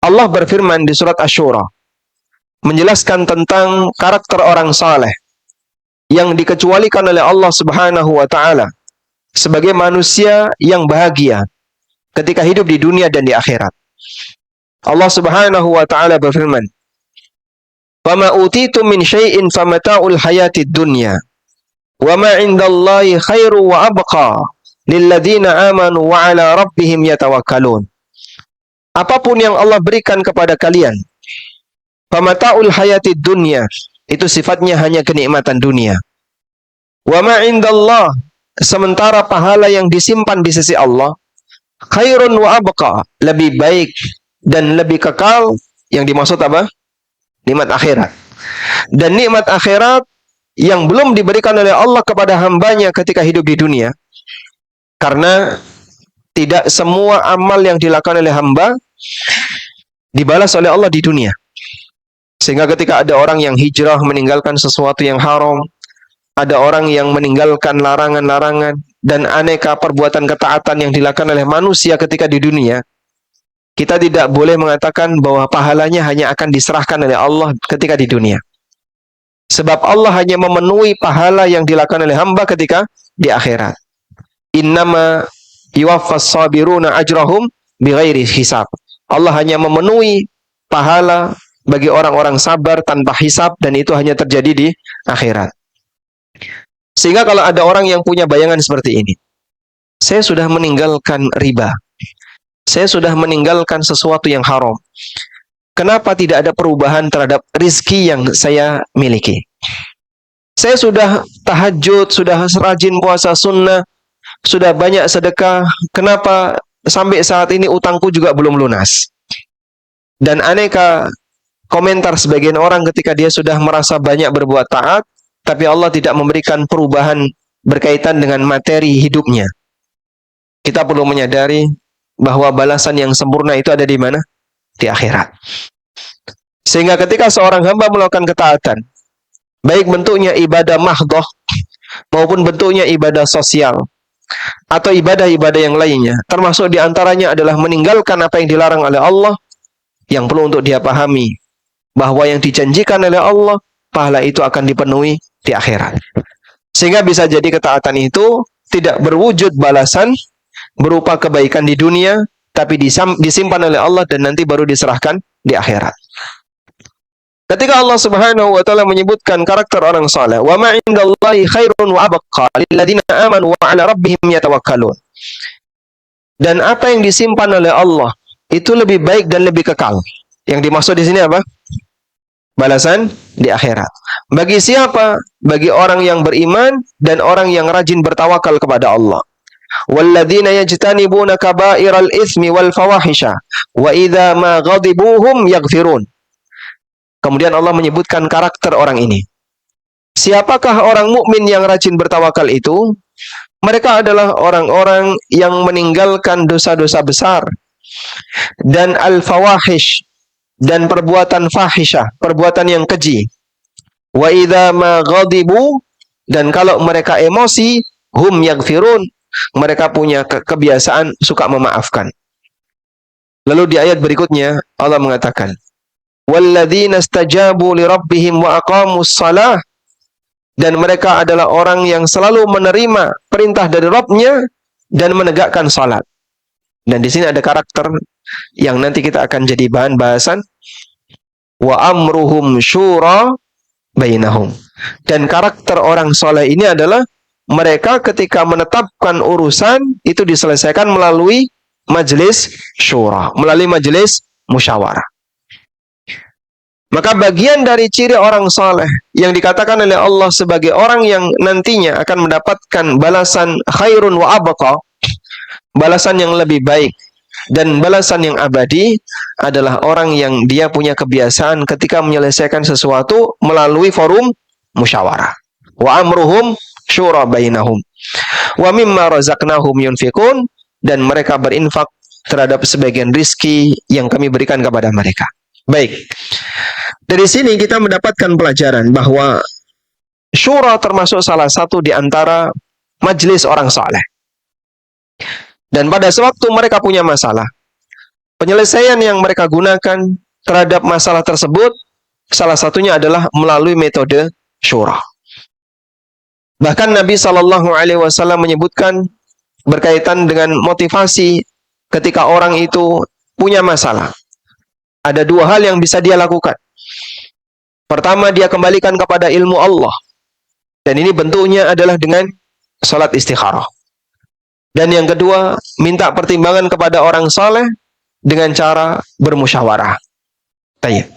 Allah berfirman di surat Asy-Syura menjelaskan tentang karakter orang saleh yang dikecualikan oleh Allah Subhanahu wa taala sebagai manusia yang bahagia ketika hidup di dunia dan di akhirat. Allah Subhanahu wa taala berfirman, "Fama utitum min syai'in famata'ul hayatid dunya, wa ma 'indallahi khairu wa abqa lilladzina amanu wa 'ala rabbihim yatawakkalun." Apapun yang Allah berikan kepada kalian, famata'ul hayatid dunya, itu sifatnya hanya kenikmatan dunia. Wa ma 'indallah, sementara pahala yang disimpan di sisi Allah, khairun wa abqa, lebih baik dan lebih kekal. Yang dimaksud apa? Nikmat akhirat. Dan nikmat akhirat yang belum diberikan oleh Allah kepada hambanya ketika hidup di dunia. Karena tidak semua amal yang dilakukan oleh hamba dibalas oleh Allah di dunia. Sehingga ketika ada orang yang hijrah meninggalkan sesuatu yang haram, ada orang yang meninggalkan larangan-larangan, dan aneka perbuatan ketaatan yang dilakukan oleh manusia ketika di dunia, kita tidak boleh mengatakan bahwa pahalanya hanya akan diserahkan oleh Allah ketika di dunia. Sebab Allah hanya memenuhi pahala yang dilakukan oleh hamba ketika di akhirat. Innama yuwaffas sabiruna ajrahum bighairi hisab. Allah hanya memenuhi pahala bagi orang-orang sabar tanpa hisab, dan itu hanya terjadi di akhirat. Sehingga kalau ada orang yang punya bayangan seperti ini, saya sudah meninggalkan riba, saya sudah meninggalkan sesuatu yang haram, kenapa tidak ada perubahan terhadap rizki yang saya miliki? Saya sudah tahajud, sudah rajin puasa sunnah, sudah banyak sedekah, kenapa sampai saat ini utangku juga belum lunas? Dan aneka komentar sebagian orang ketika dia sudah merasa banyak berbuat taat, tapi Allah tidak memberikan perubahan berkaitan dengan materi hidupnya. Kita perlu menyadari bahwa balasan yang sempurna itu ada di mana? Di akhirat. Sehingga ketika seorang hamba melakukan ketaatan, baik bentuknya ibadah mahdhah maupun bentuknya ibadah sosial atau ibadah-ibadah yang lainnya, termasuk diantaranya adalah meninggalkan apa yang dilarang oleh Allah, yang perlu untuk dia pahami bahwa yang dijanjikan oleh Allah, pahala itu akan dipenuhi di akhirat. Sehingga bisa jadi ketaatan itu tidak berwujud balasan berupa kebaikan di dunia, tapi disimpan oleh Allah dan nanti baru diserahkan di akhirat. Ketika Allah Subhanahu wa taala menyebutkan karakter orang saleh, wa ma 'indallahi khairun wa abqa lilladzina amanu wa 'ala rabbihim yatawakkalun. Dan apa yang disimpan oleh Allah itu lebih baik dan lebih kekal. Yang dimaksud di sini apa? Balasan di akhirat. Bagi siapa? Bagi orang yang beriman dan orang yang rajin bertawakal kepada Allah. Walladzina yajtanibuna kaba'iral itsmi wal fawahisha wa idza ma ghadibuhum yaghfirun. Kemudian Allah menyebutkan karakter orang ini. Siapakah orang mukmin yang rajin bertawakal itu? Mereka adalah orang-orang yang meninggalkan dosa-dosa besar dan al-fawahish, dan perbuatan fahisyah, perbuatan yang keji. Wa idza ma ghadibu, dan kalau mereka emosi, hum yaghfirun, mereka punya kebiasaan suka memaafkan. Lalu di ayat berikutnya Allah mengatakan, walladzina istajabu li rabbihim wa aqamus shalah, dan mereka adalah orang yang selalu menerima perintah dari Rabb-nya dan menegakkan salat. Dan di sini ada karakter yang nanti kita akan jadi bahan bahasan. Wa amruhum syura bainahum. Dan karakter orang soleh ini adalah mereka ketika menetapkan urusan itu diselesaikan melalui majelis syura, melalui majelis musyawarah. Maka bagian dari ciri orang soleh yang dikatakan oleh Allah sebagai orang yang nantinya akan mendapatkan balasan khairun wa abqa, balasan yang lebih baik dan balasan yang abadi, adalah orang yang dia punya kebiasaan ketika menyelesaikan sesuatu melalui forum musyawarah. Wa amruhum syura bainahum wa mimma razaqnahum yunfiqun, dan mereka berinfak terhadap sebagian rizki yang kami berikan kepada mereka. Baik, dari sini kita mendapatkan pelajaran bahwa syura termasuk salah satu di antara majelis orang saleh. Dan pada sewaktu mereka punya masalah, Penyelesaian yang mereka gunakan terhadap masalah tersebut salah satunya adalah melalui metode syura. Bahkan Nabi Shallallahu Alaihi Wasallam menyebutkan berkaitan dengan motivasi ketika orang itu punya masalah. Ada dua hal yang bisa dia lakukan. Pertama, dia kembalikan kepada ilmu Allah. Dan ini bentuknya adalah dengan salat istikharah. Dan yang kedua, minta pertimbangan kepada orang saleh dengan cara bermusyawarah. Baik.